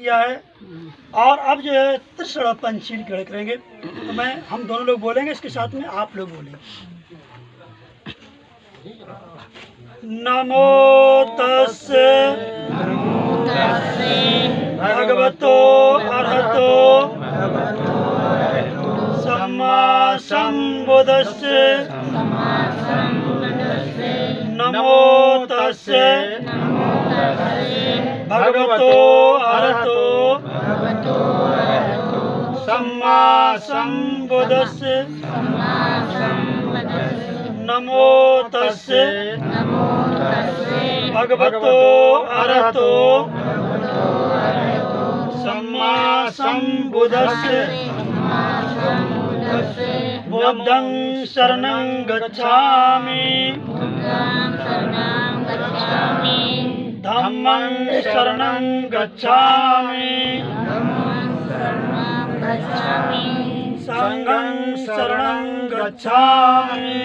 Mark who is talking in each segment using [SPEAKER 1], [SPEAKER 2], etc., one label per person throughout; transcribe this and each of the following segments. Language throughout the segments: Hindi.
[SPEAKER 1] किया है। और अब जो है त्रिशूल पंचशील ग्रहण करेंगे। तो हम दोनों लोग बोलेंगे, इसके साथ में आप लोग बोलेंगे। नमो तस्से भगवतो अरहतो सम्मा संबुद्धस्से नमो तस्से भगवतो अरहतो सम्मा संबुद्धस्से नमो तस्से भगवतो अरहतो सम्मा संबुद्धस्से बुद्धं शरणं गच्छामि धम्मं शरणं गच्छामि संघं शरणं गच्छामि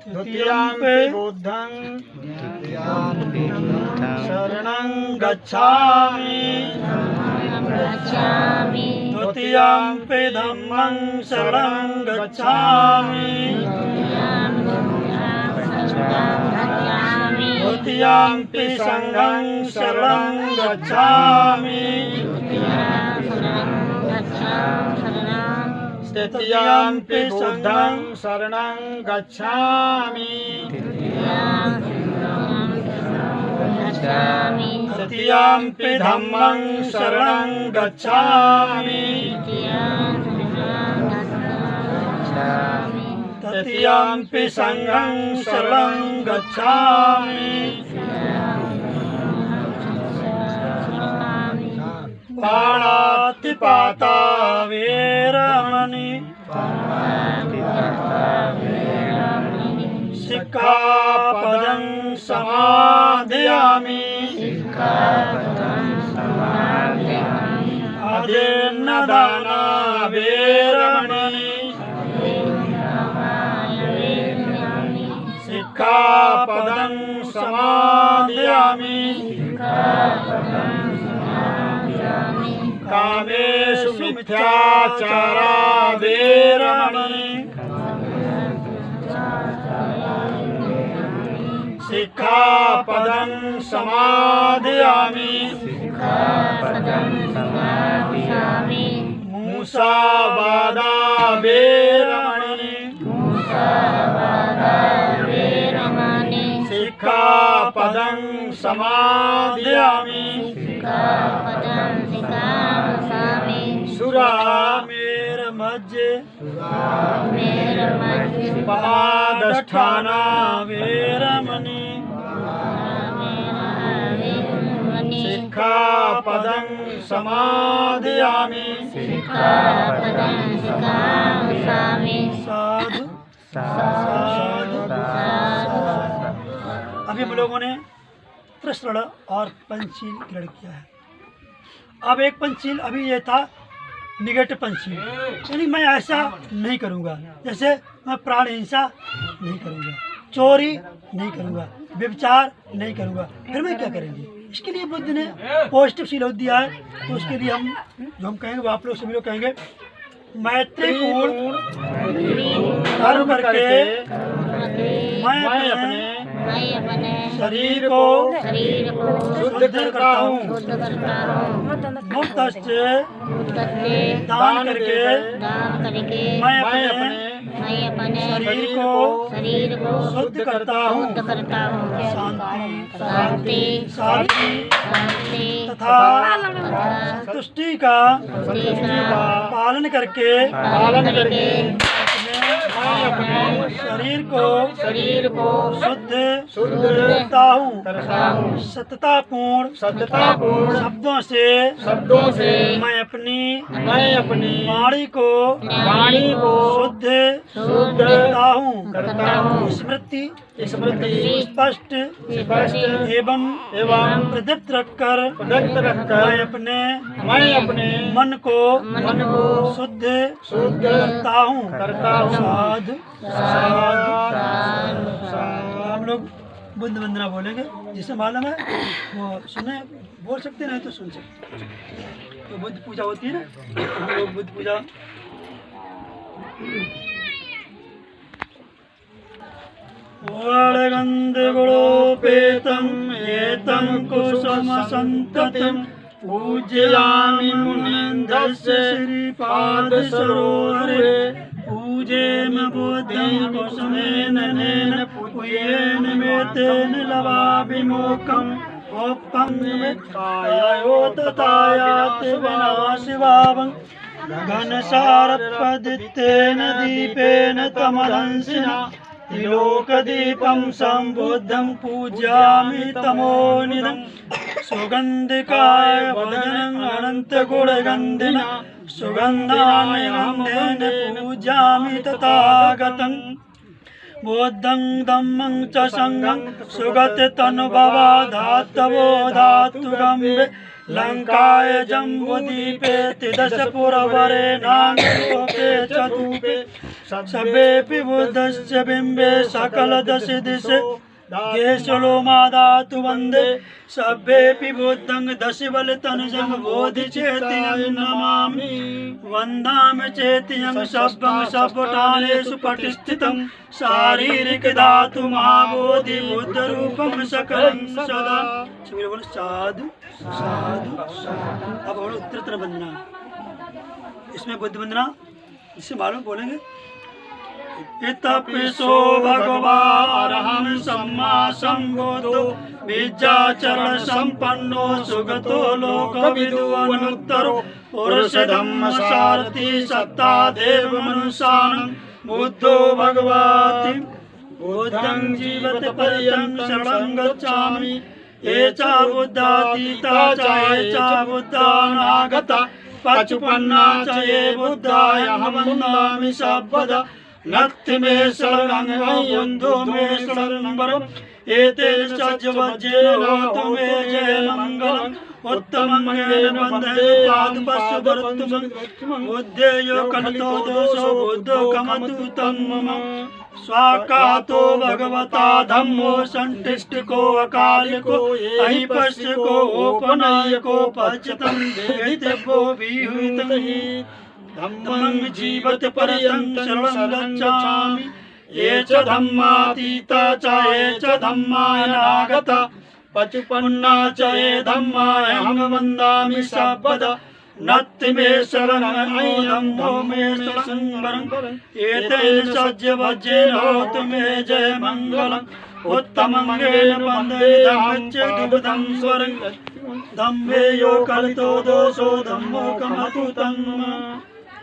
[SPEAKER 1] द्वितीयंपि बुद्धं शरणं गच्छामि द्वितीयंपि धम्मं शरणं गच्छामि द्वितीयंपि संघं शरणं गच्छामि तृतीयंपि बुद्धं शरणं गच्छामि तृतीयंपि धम्मं शरणं गच्छामि तृतीयंपि संघं शरणं गच्छामि पाणातिपाता वेरमणि सिक्खापदं समादयामि अदीन्नदाना वेरमणि सिक्खापदं समादयामि कामेषु मिथ्याचारा वेरमणि सिक्खापदं समादयामि मूसावादा वेरमणि सिक्खापदं समादयामि सुरामेरमज्जे पादष्ठाना वेरमणि सिक्खापदं समादयामि साधु साधु। अभी हम लोगों ने त्रिशूल और पंचशील ग्रहण किया है। अब एक पंचशील अभी ये था निगेटिव पंचशील, यानी मैं ऐसा नहीं करूँगा, जैसे मैं प्राण हिंसा नहीं करूँगा, चोरी नहीं करूँगा, व्यभिचार नहीं करूँगा। फिर मैं क्या करेंगे? इसके लिए बुद्ध ने पॉजिटिव शील दिया है। तो उसके लिए हम कहेंगे, वो आप लोग सभी लोग कहेंगे, मैत्रीपूर्ण कर्म करके मैं अपने शरीर को शुद्ध करता हूँ। मुक्त से दान करके मैं अपने शरीर को शुद्ध करता हूँ। शांति तथा संतुष्टि का पालन करके अपने शरीर को शुद्ध करता हूँ। सत्यतापूर्ण शब्दों से मैं अपनी वाणी को शुद्ध करता हूँ। स्मृति स्पष्ट एवं प्रदीप्त रखकर मैं अपने मन को शुद्ध करता हूँ। साधु। हम लोग बुद्ध वंदना बोलेंगे। जिसे मालूम है वो सुने, बोल सकते नहीं तो सुन सकते। तो बुद्ध पूजा होती है ना, हम लोग बुद्ध पूजा वरगन्धगुणोपेतं एतं कुसुमसन्ततिं पूजयामि मुनीन्द्रस्य श्रीपादसरोवरे पूजेम बुद्धं कुसुमेन नेन पूयेन मेतेन लवाभिमुखम् ओपङ्गमित्तायो तथायाति विनाशिभावं घनसारपदित्तेन दीपेन तमदंसिना त्रिलोकदीपं सम्बुद्धं पूजयामि तमोनिधं सुगन्धिकाय वदनं अनन्तगुणगन्धिना सुगन्धानि गन्धेन पूजयामि तथागतं बुद्धं धम्मं च संघं सुगततनुभवा धातवो धातुगम्बे लङ्काय जम्बुदीपे त्रिदशपुरवरे नागलोके चतुपे सभेऽपि बुद्धस्य बिम्बे सकलदश दिशे केशलोमादातु वन्दे सभ्येऽपि बुद्धं दशबलतनुजं बोधिचेत्यं नमामि वन्दामि चेत्यं सभ्यं सर्वठानेषु पटिस्थितं शारीरिकधातु महाबोधि बुद्धरूपं सकलं सदा। साधु साधु साधु। अब और उत्तरतर वंदना, इसमें बुद्ध वंदना जिससे मालूम बोलेंगे। इतपिसो भगवारहं सम्मा सम्बुद्धो विद्याचरण संपन्नो सुगतो लोकविदु अनुत्तरो पुरुषधम्म सारथि सत्ता देव मनुष्यानं बुद्धो भगवति बुद्धं जीवत पर्यं शरणं गच्छामि ये च बुद्धातीता च ये च बुद्धानागता पचुपन्ना च ये बुद्धायहं वन्दामि सर्वदा नत्थि मे शरणं बन्धो मे शरणं वरम् एतेन सज्जवज्जेन होतु मे जय मङ्गलम् उत्तमङ्गेन वन्दे पादपशुभरत्वं बुद्धेयो कलितो दोषो बुद्धो कमतु तं मम स्वाकातो भगवता धम्मो संटिष्टिको अकालिको अहिपश्यको ओपनायको पच्यतं देहितेभ्यो विहुतं धम्मं जीवत पर्यं शरणं गच्छामि ये च धम्मातीता च ये च धम्मानागता पचुपन्ना च ये धम्माहं वन्दामि सर्वदा नत्थि मे शरणं धम्मो मे शरणं वरम् एतेन सज्जवज्जेन होतु मे जय मङ्गलम् उत्तमङ्गेन वन्दे धम्मच्चेदुबधं स्वरं धम्मे यो कलितो दोषो धम्मो कमतु तं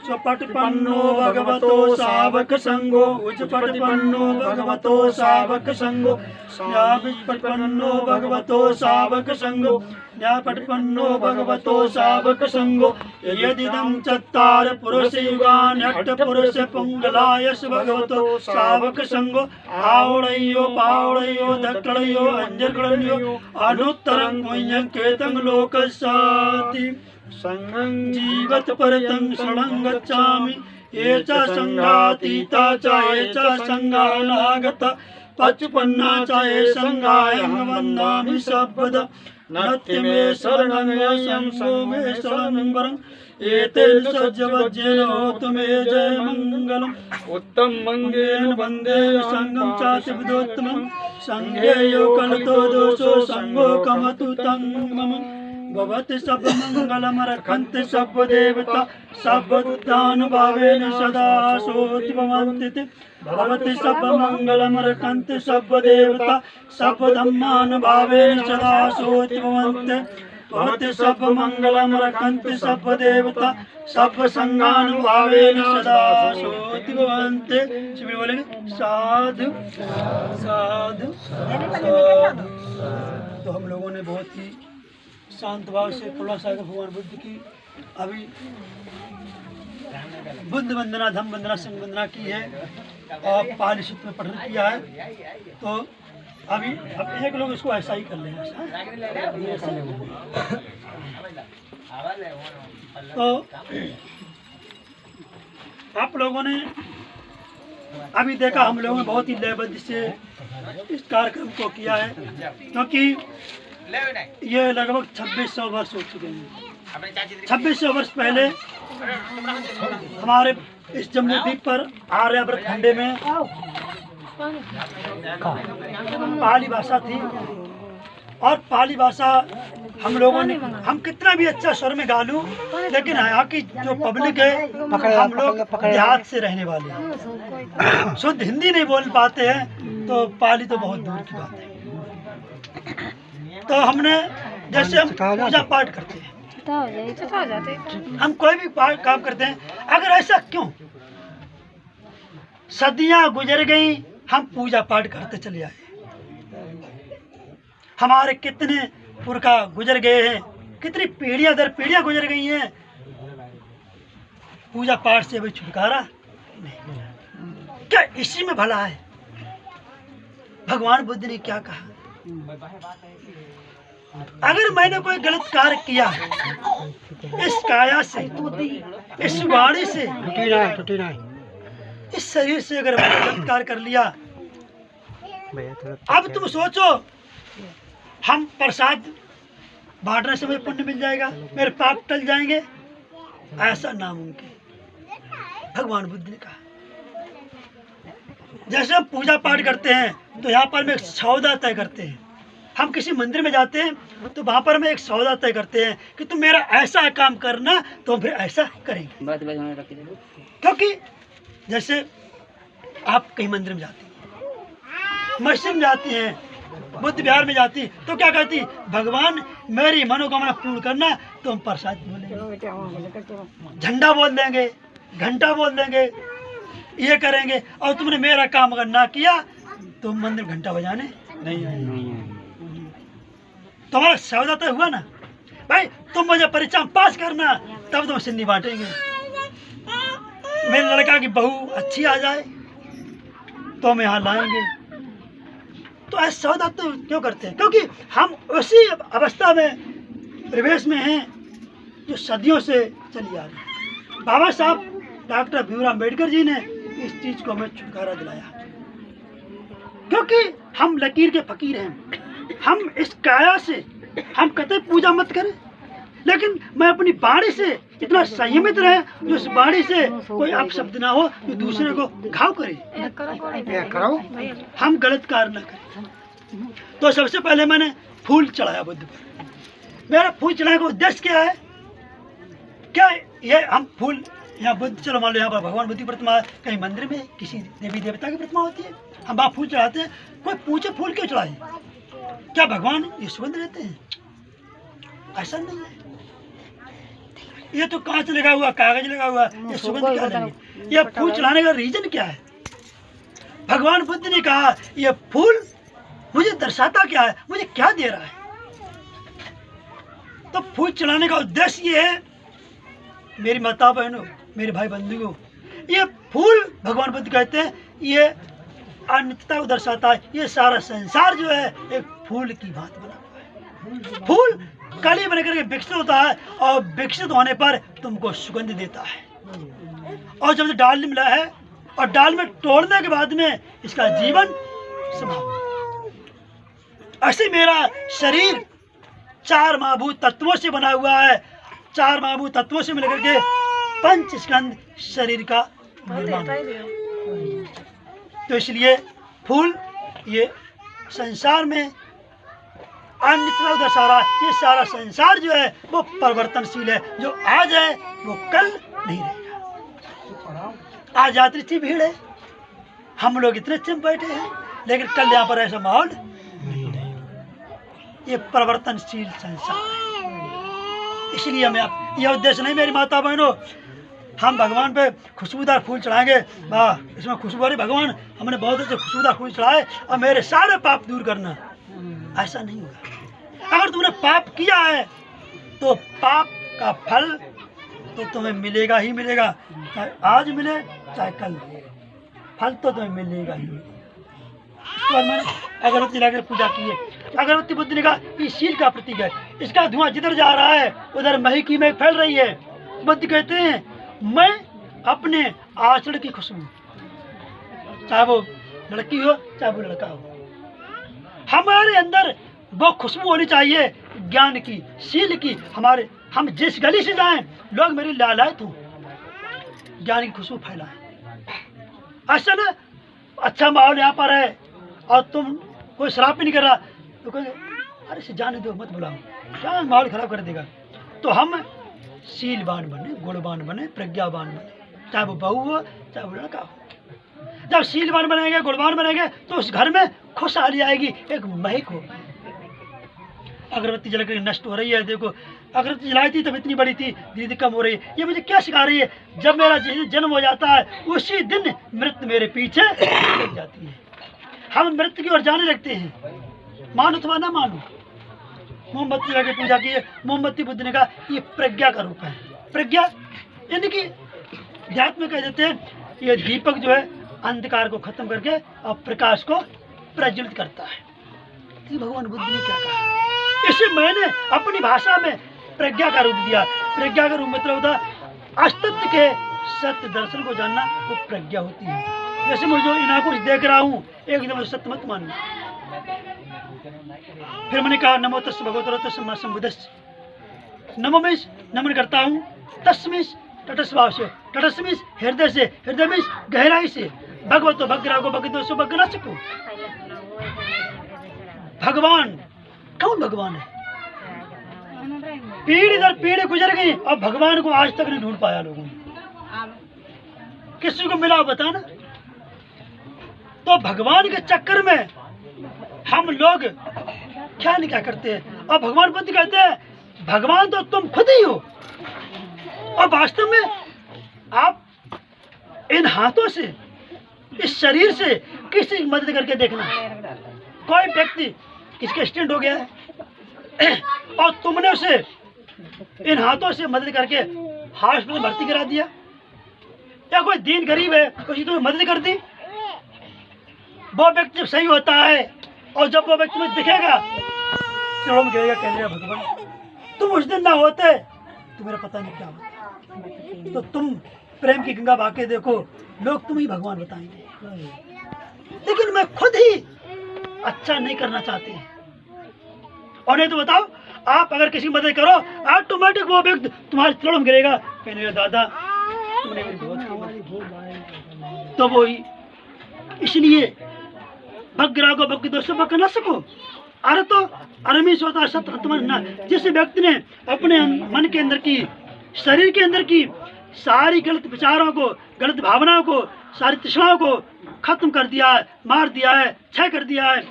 [SPEAKER 1] स्वपटिपन्नो भगवतो सावक संगो उच्चपटिपन्नो भगवतो सावक संगो न्यायपटिपन्नो भगवतो सावक संगो न्यायपटिपन्नो भगवतो सावक संगो यदिदं चत्तार पुरुषयुगान्यष्टपुरुष पुंगलायस भगवतो सावक संगो आवड़यो पावड़यो दक्षिणयो अंजकरणयो अनुत्तरं पुण्यं केतं लोकस्याति संघं जीवत परतं शरणं गच्छामि ये च संघातीता च ये च संघानागता पचुपन्ना च ये संघायं वन्दामि सर्वदा नत्थि मे शरणं शम्भो मे शरणं वरम् एतेन सज्जवज्जेन होतु मे जय मङ्गलम् उत्तमङ्गेन वन्दे संघं चाति विदोत्तमं संघे यो कलितो दोषो संघो कमतु तं मम भवति सर्वमङ्गलमर्हन्ति सर्वदेवता सर्वबुद्धानुभावेन सदा सोऽति भवन्ति भवति सर्वमङ्गलमर्हन्ति सर्वदेवता सर्वधर्मानुभावेन सदा सोऽति भवन्ति भवति सर्वमङ्गलमर्हन्ति सर्वदेवता सर्वसङ्गानुभावेन सदा सोऽति भवन्ति। शिव बोलेंगे साधु साधु साधु। तो हम लोगों ने बहुत ही शांत भाव से पूर्ण सागर भगवान बुद्ध की अभी बुद्ध वंदना धम्म वंदना संघ वंदना की है और पाली सूत्र में पठन किया है। तो अभी अब एक लोग इसको ऐसा ही कर लेंगे। तो आप लोगों ने अभी देखा हम लोगों ने बहुत ही लयबद्ध से इस कार्यक्रम को किया है, क्योंकि ये लगभग 2600 वर्ष हो चुके हैं। 2600 वर्ष पहले हमारे इस जम्बूद्वीप पर आर्यभट्ट खंडे में पाली भाषा थी, और पाली भाषा हम लोगों ने, हम कितना भी अच्छा स्वर में गा लूं, लेकिन यहाँ की जो पब्लिक है, हम लोग देहात से रहने वाले हैं, शुद्ध हिंदी नहीं बोल पाते हैं, तो पाली तो बहुत दूर की बात है। तो हमने, जैसे हम पूजा पाठ करते हैं, हम कोई भी काम करते हैं, अगर ऐसा क्यों सदियां गुजर गई, हम पूजा पाठ करते चले आए। हमारे कितने पुरखा गुजर गए हैं, कितनी पीढ़ियां दर पीढ़ियां गुजर गई हैं, पूजा पाठ से भी छुटकारा नहीं। क्या इसी में भला है? भगवान बुद्ध ने क्या कहा? अगर मैंने कोई गलत कार्य किया इस काया से, इस वाणी से, इस शरीर से, अगर मैंने गलत कार्य कर लिया, अब तुम सोचो हम प्रसाद बांटने से मुझे पुण्य मिल जाएगा, मेरे पाप टल जाएंगे? ऐसा नामुमकिन। भगवान बुद्ध ने कहा, जैसे हम पूजा पाठ करते हैं तो यहाँ पर हम एक सौदा तय करते हैं। हम किसी मंदिर में जाते हैं तो वहाँ पर हम एक सौदा तय करते हैं कि तुम मेरा ऐसा काम करना, तो हम फिर ऐसा करेंगे। क्योंकि जैसे आप कहीं मंदिर में जाते हैं, मस्जिद में जाती हैं, बुद्ध विहार में जाती, तो क्या कहती? भगवान मेरी मनोकामना पूर्ण करना, तो हम प्रसाद बोलेंगे, झंडा बोल देंगे, घंटा बोल देंगे, ये करेंगे। और तुमने मेरा काम अगर ना किया तो मंदिर घंटा बजाने नहीं आएंगे। तुम्हारा सौदा तो हुआ ना भाई, तुम मुझे परीक्षा में पास करना, तब तुम सिन्नी बांटेंगे। मेरे लड़का की बहू अच्छी आ जाए तो हम यहाँ लाएंगे। तो ऐसा सौदा तो क्यों करते हैं? क्योंकि हम उसी अवस्था में, परिवेश में हैं जो सदियों से चली आ रही। बाबा साहब डॉक्टर भीमराव अम्बेडकर जी ने इस चीज को हमें छुटकारा दिलाया, क्योंकि हम लकीर के फकीर हैं। हम इस काया से हम कतई पूजा मत करें, लेकिन मैं अपनी वाणी से इतना संयमित रहे जो उस वाणी से कोई अपशब्द ना हो जो दूसरे को घाव करे, हम गलत कार्य न करें। तो सबसे पहले मैंने फूल चढ़ाया बुद्ध पर। मेरा फूल चढ़ाने का उद्देश्य क्या है? क्या ये हम फूल यहाँ बुद्ध, चलो मान लो यहाँ पर भगवान बुद्ध की प्रतिमा, कहीं मंदिर में किसी देवी देवता की प्रतिमा होती है, हम वहाँ फूल चढ़ाते हैं। कोई पूछे फूल क्यों चढ़ाए? क्या भगवान ये सुगंध रहते हैं? ऐसा नहीं है। ये तो कांच लगा हुआ, कागज लगा हुआ, ये सुगंध क्या लेंगे? ये फूल चढ़ाने का रीजन क्या है? भगवान बुद्ध ने कहा ये फूल मुझे दर्शाता क्या है, मुझे क्या दे रहा है? तो फूल चढ़ाने का उद्देश्य ये है, मेरी माता बहनों, मेरे भाई बंधुओं, ये फूल भगवान बुद्ध कहते हैं ये अनित्यता को दर्शाता है। ये सारा संसार जो है एक फूल की भांति बना हुआ है। फूल कली बन करके विकसित होता है, और विकसित होने पर तुमको सुगंध देता है। और जब डाल में मिला है और डाल में तोड़ने के बाद में इसका जीवन समाप्त। ऐसे मेरा शरीर 4 महाभूत तत्वों से बना हुआ है। 4 महाभूत तत्वों से मिलकर के 5 स्कंद शरीर का निर्माण। तो इसलिए फूल ये संसार में अनित्यता दर्शा रहा है। ये सारा संसार जो है वो परिवर्तनशील है, जो आज है वो कल नहीं रहेगा। आज यात्री इतनी भीड़ है, हम लोग इतने अच्छे में बैठे हैं, लेकिन कल यहाँ पर ऐसा माहौल नहीं है। ये परिवर्तनशील संसार है। इसलिए हमें यह उद्देश्य नहीं मेरी माता बहनों हम भगवान पे खुशबूदार फूल चढ़ाएंगे, वाह इसमें खुशबू आ रही, भगवान हमने बहुत अच्छे खुशबूदार फूल चढ़ाए और मेरे सारे पाप दूर करना, ऐसा नहीं होगा। अगर तुमने पाप किया है तो पाप का फल तो तुम्हें मिलेगा ही मिलेगा, चाहे आज मिले चाहे कल, फल तो तुम्हें मिलेगा ही। उसके बाद मैंने अगरबत्ती लाकर पूजा की है। अगरबत्ती बुद्ध ने कहा ये शील का प्रतीक है, इसका धुआं जिधर जा रहा है उधर महक की महक फैल रही है। बुद्ध कहते हैं मैं अपने आचरण की खुशबू चाहे वो लड़की हो चाहे वो लड़का हो। हमारे अंदर वो खुशबू होनी चाहिए ज्ञान की, शील की। हम जिस गली से जाएं लोग मेरी लालायत हो, ज्ञान की खुशबू फैलाएं। ऐसा ना अच्छा माहौल यहाँ पर है और तुम कोई शराब भी नहीं कर रहा तो कहेंगे अरे से जाने दो, मत बुलाओ, क्या माहौल खराब कर देगा। तो हम शीलवान बने, गुणवान बने, प्रज्ञावान बने, चाहे वो बहू हो चाहे वो लड़का हो। जब शीलवान बनेंगे, गुणवान बनेंगे तो उस घर में खुशहाली आएगी, एक महक हो। अगरबत्ती जल कर नष्ट हो रही है, देखो अगरबत्ती जलाई थी तब इतनी बड़ी थी, धीरे धीरे कम हो रही है। ये मुझे क्या सिखा रही है? जब मेरा जन्म हो जाता है उसी दिन मृत्यु मेरे पीछे लग जाती है। हम मृत्यु की ओर जाने लगते हैं, मानो अथवा ना मानो। मोमबत्ती लगा के पूजा की है, मोमबत्ती बुद्ध ने कहा ये प्रज्ञा का रूप है। प्रज्ञा यानी कि अध्यात्म कह देते हैं ये दीपक जो है अंधकार को खत्म करके और प्रकाश को प्रज्वलित करता है। तो भगवान बुद्ध ने क्या कहा? इसे मैंने अपनी भाषा में प्रज्ञा का रूप दिया। प्रज्ञा का रूप मतलब होता है अस्तित्व के सत्य दर्शन को जानना, वो प्रज्ञा होती है। जैसे मैं जो इन आंखों से देख रहा हूँ एकदम सत्य मत मानना। फिर मैंने कहा नमो तस् भगवतो तस्मै संबुद्धस्स। नमो में नमन करता हूँ, तस्मिस तटस्थ भाव से, तटस्मिस हृदय से, हृदय में गहराई से, भगवतो भग्रा को भगवतो सो भग न सको। भगवान कौन भगवान है? पीढ़ी दर पीढ़ी गुजर गई और भगवान को आज तक नहीं ढूंढ पाया लोगों ने। किसी को मिला बताना। तो भगवान के चक्कर में हम लोग क्या नहीं क्या करते हैं। और भगवान बुद्ध कहते हैं भगवान तो तुम खुद ही हो। और वास्तव में आप इन हाथों से, इस शरीर से किसी की मदद करके देखना। कोई व्यक्ति किसके एक्सीडेंट हो गया है और तुमने उसे इन हाथों से मदद करके हॉस्पिटल में भर्ती करा दिया, या कोई दीन गरीब है उसकी तुम्हें मदद कर दी। वो व्यक्ति जब सही होता है और जब वो व्यक्ति में दिखेगा चलो हम गिरेगा, कहने भगवान तुम उस दिन ना होते तो मेरा पता नहीं क्या होता। तो तुम प्रेम की गंगा बहा के देखो, लोग तुम ही भगवान बताएंगे। लेकिन मैं खुद ही अच्छा नहीं करना चाहते हैं। और नहीं तो बताओ, आप अगर किसी की मदद करो ऑटोमेटिक वो व्यक्ति तुम्हारे चरणों में गिरेगा, कहने दादा तुमने मेरी बहुत की। तो वो ही इसलिए भग्रा को भक्ति दोस्तों पक न सको। अरे तो अरमीश होता सत्य। जिस व्यक्ति ने अपने मन के अंदर की, शरीर के अंदर की सारी गलत विचारों को, गलत भावनाओं को, सारी तृष्णाओं को खत्म कर दिया है, मार दिया है, क्षय कर दिया है,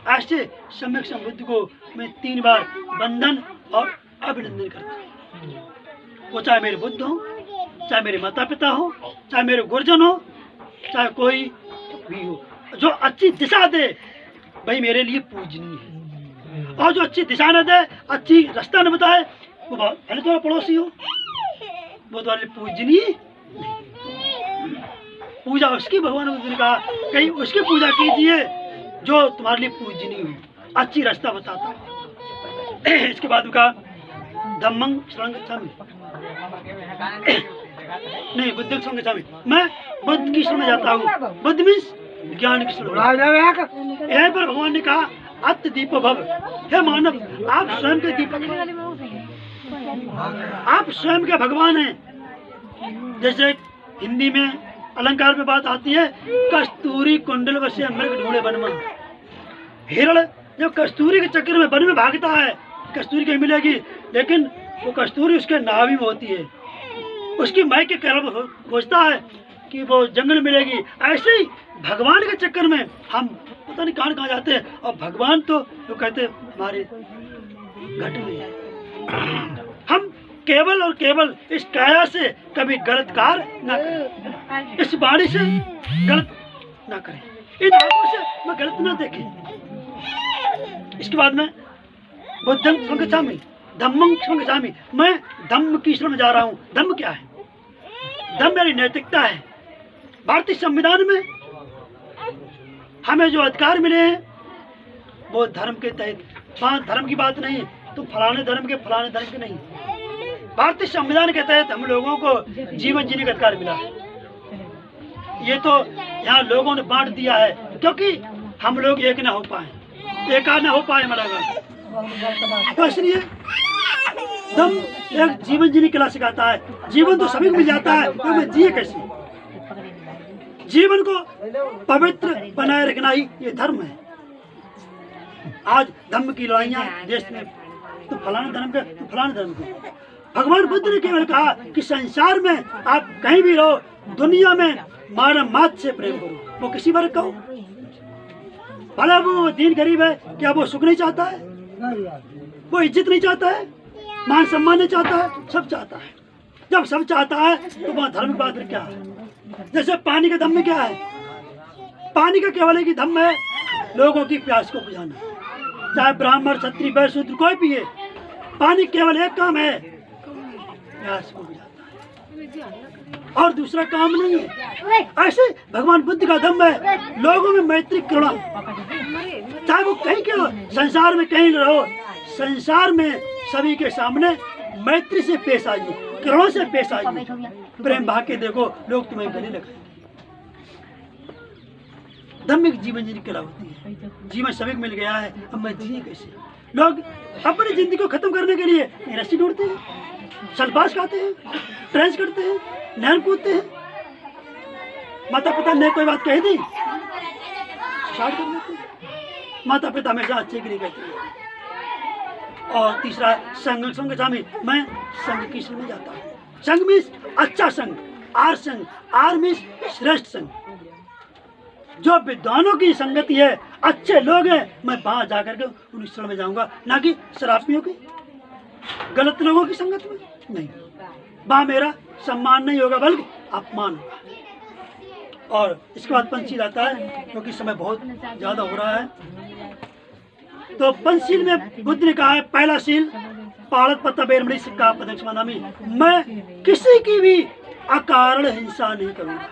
[SPEAKER 1] ऐसे सम्यक संबुद्ध को मैं 3 बार वंदन और अभिनंदन करता हूँ। वो चाहे मेरे बुद्ध हो, चाहे मेरे माता पिता हो, चाहे मेरे गुरुजन हो, चाहे कोई भी हो, जो अच्छी दिशा दे भाई मेरे लिए पूजनीय है। और जो अच्छी दिशा न दे, अच्छी रास्ता न बताए, वो भले तुम्हारा पड़ोसी हो, वो तुम्हारे लिए पूजनीय। पूजा उसकी भगवान ने कहा कहीं उसकी पूजा कीजिए जो तुम्हारे लिए पूजनीय हो, अच्छी रास्ता बताता है। इसके बाद कहा धम्मं शरणं गच्छामि, नहीं बुद्ध शरणं गच्छामि, मैं बुद्ध की शरण जाता हूँ। बुद्ध मीन्स ज्ञान की शरण। यहीं पर भगवान ने कहा अत्त दीपो भव। हे मानव, आप स्वयं के दीपक, आप स्वयं के भगवान हैं। जैसे हिंदी में अलंकार में बात आती है कस्तूरी कुंडल वसे मृग ढूंढे वन में। हिरण जब कस्तूरी के चक्कर में वन में भागता है, कस्तूरी कहीं मिलेगी, लेकिन वो कस्तूरी उसके नाभि में होती है, उसकी माई के कारण खोजता है कि वो जंगल मिलेगी। ऐसे ही भगवान के चक्कर में हम पता नहीं कहाँ जाते हैं, और भगवान तो जो कहते हैं हमारे घट में है। हम केवल और केवल इस काया से कभी गलत कार्य न करें, इस वाणी से गलत न करें, इन आंखों से मैं गलत न देखें। इसके बाद में बुद्धं शरणं गच्छामि, धम्मं शरणं गच्छामि, मैं धम्म की शरण में जा रहा हूँ। धम्म क्या है? धम्म मेरी नैतिकता है। भारतीय संविधान में हमें जो अधिकार मिले हैं वो धर्म के तहत। वहाँ धर्म की बात नहीं, तो फलाने धर्म के फलाने धर्म के नहीं। भारतीय संविधान के तहत हम लोगों को जीवन जीने का अधिकार मिला। ये तो यहाँ लोगों ने बांट दिया है, क्योंकि हम लोग एक ना हो पाए, एकाकार ना हो पाए मरागा। तो इसलिए दम एक जीवन जीने की कला सिखाता है। जीवन तो सभी को मिल जाता है, तो मैं जिए कैसे? जीवन को पवित्र बनाए रखना ही ये धर्म है। आज धर्म की लड़ाइयाँ देश में, तो फलाना धर्म के, तो फलाना धर्म के। भगवान बुद्ध ने केवल कहा कि संसार में आप कहीं भी रहो, दुनिया में मानव मात्र से प्रेम करो। वो किसी वर्ग का हो, भला वो दीन गरीब है, क्या वो सुख नहीं चाहता है? वो इज्जत नहीं चाहता है? मान सम्मान नहीं चाहता है? सब चाहता है। जब सब चाहता है तो वहाँ धर्म की बात क्या है? जैसे पानी का धम्म क्या है? पानी का केवल एक ही धम्म है, लोगों की प्यास को बुझाना। चाहे ब्राह्मण क्षत्रिय वैश्य शूद्र कोई भी है, पानी केवल एक काम है, प्यास को बुझाता है, और दूसरा काम नहीं है। ऐसे भगवान बुद्ध का धम्म है, लोगों में मैत्री करुणा। चाहे वो कहीं के हो, संसार में कहीं रहो, संसार में सभी के सामने मैत्री से पेश आइए, करुणा से पेश आइए, प्रेम बहा के देखो, लोग तुम्हें गले लगाएंगे। धार्मिक जीवन जीने की कला होती है। जीवन सभी को मिल गया है, अब मैं जिए कैसे? लोग अपनी जिंदगी को खत्म करने के लिए रस्सी ढूंढते हैं, सलबाज खाते हैं, ट्रेंच करते हैं, नहर कूदते हैं। माता पिता ने कोई बात कही थी, स्टार्ट कर देते हैं। माता पिता हमेशा अच्छे के लिए कहते हैं। और तीसरा संग, संग स्वामी, मैं संग की में जाता हूँ। संग मीन्स अच्छा संग, आर संग, आर मीन्स श्रेष्ठ संग। जो विद्वानों की संगति है, अच्छे लोग हैं, मैं वहां जाकर के उन शरण में जाऊंगा, ना कि शराबियों की, गलत लोगों की संगत में नहीं। वहां मेरा सम्मान नहीं होगा, बल्कि अपमान होगा। और इसके बाद पंचशील आता है, क्योंकि समय बहुत ज्यादा हो रहा है। तो पंचशील में बुद्ध ने कहा है, पहला शील पालत पत्ता बेरमणी सिक्का पदक मनामी, मैं किसी की भी अकारण हिंसा नहीं करूंगा।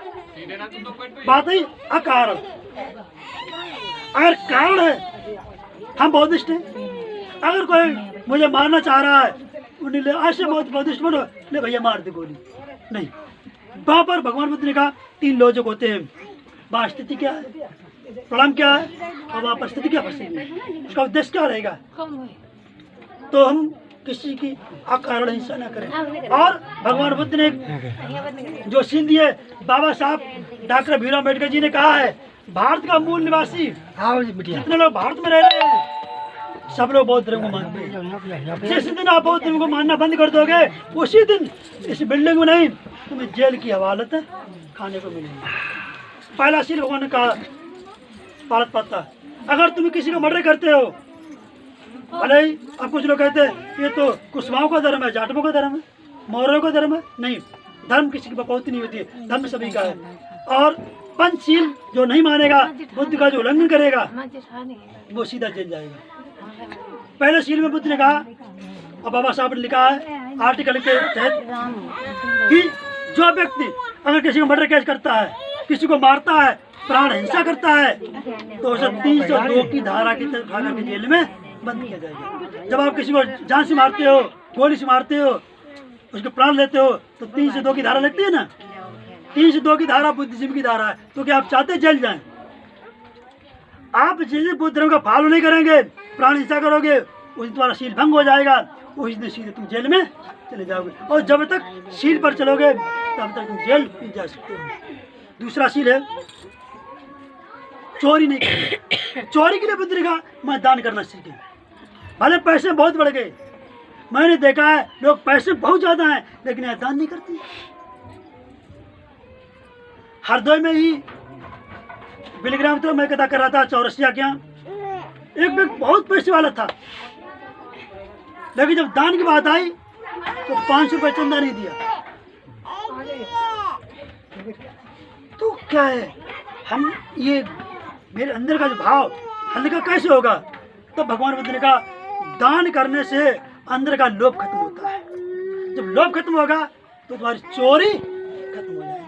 [SPEAKER 1] बात है अकारण, अगर कारण है, हम बौद्धिस्ट हैं, अगर कोई मुझे मारना चाह रहा है, ऐसे बौद्धिस्ट बनो, ले भैया मार दे गोली, नहीं। वहां पर भगवान बुद्ध ने कहा 3 लोजक होते हैं। वहाँ स्थिति क्या है, प्रणाम क्या है, और वहाँ पर स्थिति क्या फंसेगी, उसका उद्देश्य क्या रहेगा। तो हम किसी की अकारण हिंसा न करें। और भगवान बुद्ध ने जो सीन दिए, बाबा साहब डॉक्टर भीमराव अम्बेडकर जी ने कहा है, भारत का मूल निवासी जितने लोग भारत में रह रहे हैं, सब लोग बौद्ध धर्म को मानते हैं। जिस दिन आप बौद्ध धर्म को मानना बंद कर दोगे, उसी दिन इस बिल्डिंग में नहीं, तुम्हें जेल की हवालत खाने को मिलेगी। पहला शील भगवान ने कहा पालत पत्ता, अगर तुम किसी का मर्डर करते हो, भले ही अब कुछ लोग कहते हैं ये तो कुशवाओं का धर्म है, जाटवों का धर्म है, मौर्यों का धर्म है, नहीं। धर्म किसी की बकौती नहीं होती है, धर्म सभी का है। और पंचशील जो नहीं मानेगा, बुद्ध का जो उल्लंघन करेगा, वो सीधा जेल जाएगा। पहले शील में बुद्ध ने कहा, और बाबा साहब ने लिखा है आर्टिकल के तहत कि जो व्यक्ति अगर किसी को मर्डर केस करता है, किसी को मारता है, प्राण हिंसा करता है, तो उसे 302 की धारा की तरफ उठा करके जेल में बंद किया जाएगा। जब आप किसी को जान से मारते हो, गोली से मारते हो, उसके प्राण लेते हो, तो 302 की धारा लगती है ना। 302 की धारा बुद्धिज्म की धारा है। तो क्या आप चाहते जेल जाएं? आप जिस दिन बुद्ध धर्म का फॉलो नहीं करेंगे, प्राण हिंसा करोगे, उस दिन तुम्हारा शील भंग हो जाएगा, उस दिन सीधे तुम जेल में चले जाओगे। और जब तक शील पर चलोगे, तब तक तुम जेल नहीं जा सकते हो। दूसरा शील है चोरी नहीं करनी। चोरी के लिए बुद्ध ने कहा, मैं दान करना सीखे। भले पैसे बहुत बढ़ गए, मैंने देखा है लोग पैसे बहुत ज्यादा हैं, लेकिन यह दान नहीं करते। हरदोई में ही बिलग्राम तो मैं कथा कर रहा था, चौरसिया क्या, एक व्यक्ति बहुत पैसे वाला था, लेकिन जब दान की बात आई तो 500 रुपये चंदा नहीं दिया। तो क्या है, हम ये मेरे अंदर का जो भाव हल्का कैसे होगा? तो भगवान बुद्ध ने कहा, दान करने से अंदर का लोभ खत्म होता है। जब लोभ खत्म होगा तो तुम्हारी चोरी खत्म हो जाएगी।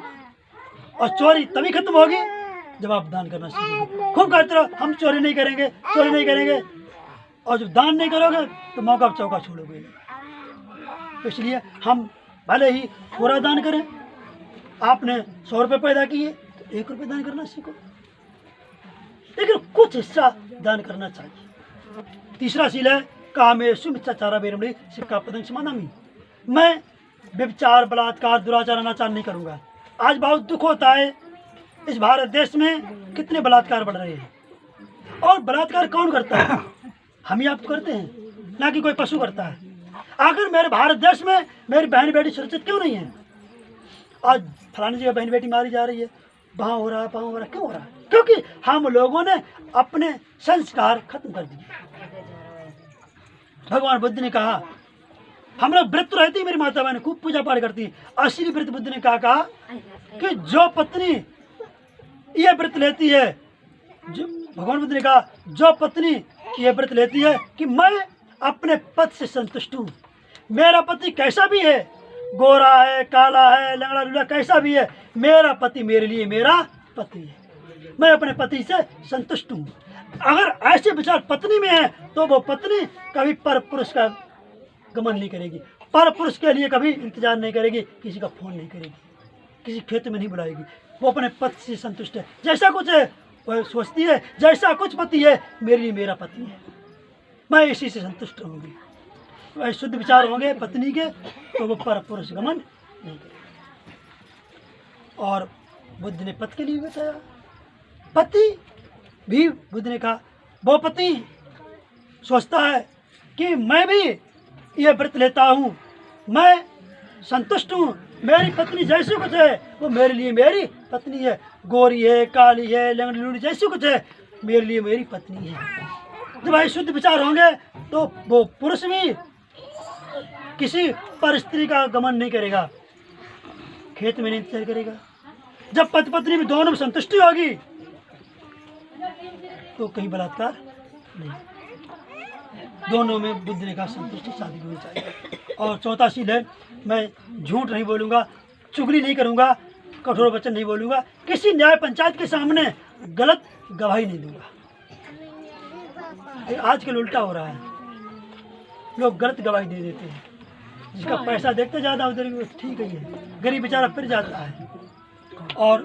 [SPEAKER 1] और चोरी तभी खत्म होगी जब आप दान करना सीखोगे। खूब कहते रहो हम चोरी नहीं करेंगे, चोरी नहीं करेंगे, और जब दान नहीं करोगे तो मौका चौका छोड़ोगे। तो इसलिए हम भले ही पूरा दान करें। आपने 100 रुपये पैदा किए, 1 रुपये दान करना सीखो, लेकिन कुछ हिस्सा दान करना चाहिए। तीसरा शील है कामेषु मिथ्याचार वीरमणि सिक्खापदं समादामि। मैं व्यभिचार, बलात्कार, दुराचार, अनाचार नहीं करूँगा। आज बहुत दुख होता है, इस भारत देश में कितने बलात्कार बढ़ रहे हैं, और बलात्कार कौन करता है? हम ही आप करते हैं, ना कि कोई पशु करता है। आखिर मेरे भारत देश में मेरी बहन बेटी सुरक्षित क्यों नहीं है? आज फलानी जगह बहन बेटी मारी जा रही है, वहाँ हो रहा है, वहाँ हो रहा है, क्यों हो रहा है? क्योंकि हम लोगों ने अपने संस्कार खत्म कर दिए। भगवान बुद्ध ने कहा, हम लोग व्रत रहती, मेरी माता बहन खूब पूजा पाठ करती, असली व्रत बुद्ध ने कहा कि जो पत्नी ये व्रत लेती है, जो भगवान बुद्ध ने कहा जो पत्नी ये व्रत लेती है कि मैं अपने पति से संतुष्ट हूँ, मेरा पति कैसा भी है, गोरा है, काला है, लंगड़ा लूला, कैसा भी है, मेरा पति मेरे लिए मेरा पति है, मैं अपने पति से संतुष्ट हूँ। अगर ऐसे विचार पत्नी में है तो वो पत्नी कभी पर पुरुष का गमन नहीं करेगी, पर पुरुष के लिए कभी इंतजार नहीं करेगी, किसी का फोन नहीं करेगी, किसी खेत में नहीं बुलाएगी। वो अपने पति से संतुष्ट है, जैसा कुछ है वह सोचती है, जैसा कुछ पति है मेरे लिए मेरा पति है, मैं इसी से संतुष्ट रहूँगी। वह शुद्ध विचार होंगे पत्नी के तो वो पर पुरुष गमन नहीं करेगी। और बुद्ध ने पति के लिए बताया, पति भी बुद्ध ने कहा वो पति सोचता है कि मैं भी ये व्रत लेता हूँ, मैं संतुष्ट हूँ, मेरी पत्नी जैसी कुछ है वो मेरे लिए मेरी पत्नी है, गोरी है, काली है, लंगड़ी लूड़ी, जैसी कुछ है मेरे लिए मेरी पत्नी है। जब ऐसे शुद्ध विचार होंगे तो वो पुरुष भी किसी पर स्त्री का गमन नहीं करेगा, खेत में नहीं इंतजार करेगा। जब पति पत्नी में दोनों में संतुष्टि होगी तो कहीं बलात्कार नहीं, दोनों में बुद्ध ने कहा संतुष्टि शादी होनी चाहिए। और चौथा शील है मैं झूठ नहीं बोलूँगा, चुगली नहीं करूँगा, कठोर वचन नहीं बोलूँगा, किसी न्याय पंचायत के सामने गलत गवाही नहीं दूंगा। आजकल उल्टा हो रहा है, लोग गलत गवाही दे देते हैं, जिसका पैसा देखते ज़्यादा उधर भी ठीक ही है, गरीब बेचारा फिर जाता है। और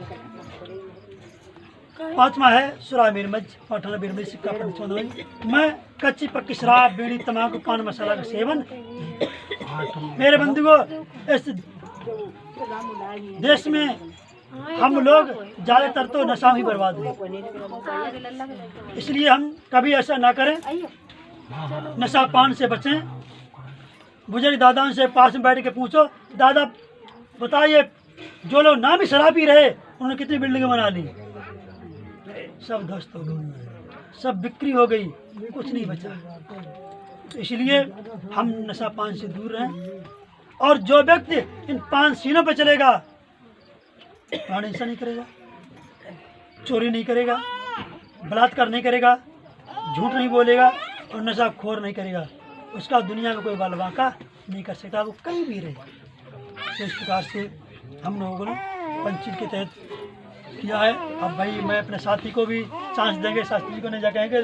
[SPEAKER 1] पांचवा है सुरा मीरमज पठाना बीरमज सिक्का मैं कच्ची पक्की शराब, बीड़ी, तम्बाकू, पान मसाला का सेवन। मेरे बंधुओं, इस देश में हम लोग ज़्यादातर तो नशा ही बर्बाद हुए, इसलिए हम कभी ऐसा ना करें, नशा पान से बचें। बुजुर्ग दादाओं से पास में बैठ के पूछो, दादा बताइए जो लोग ना भी शराब पी रहे उन्होंने कितनी बिल्डिंगें बना ली, सब ध्वस्त हो गई, सब बिक्री हो गई, कुछ नहीं बचा। इसलिए हम नशा पान से दूर रहें। और जो व्यक्ति इन 5 सीनों पर चलेगा, प्राण हिंसा नहीं करेगा, चोरी नहीं करेगा, बलात्कार नहीं करेगा, झूठ नहीं बोलेगा और नशा खोर नहीं करेगा, उसका दुनिया में कोई बलवाका नहीं कर सकता, वो कहीं भी रहे। तो इस प्रकार से हम लोगों ने पंचशील के तहत किया है। अब भाई मैं अपने साथी को भी चांस देंगे, साथी को नहीं जा कहेंगे।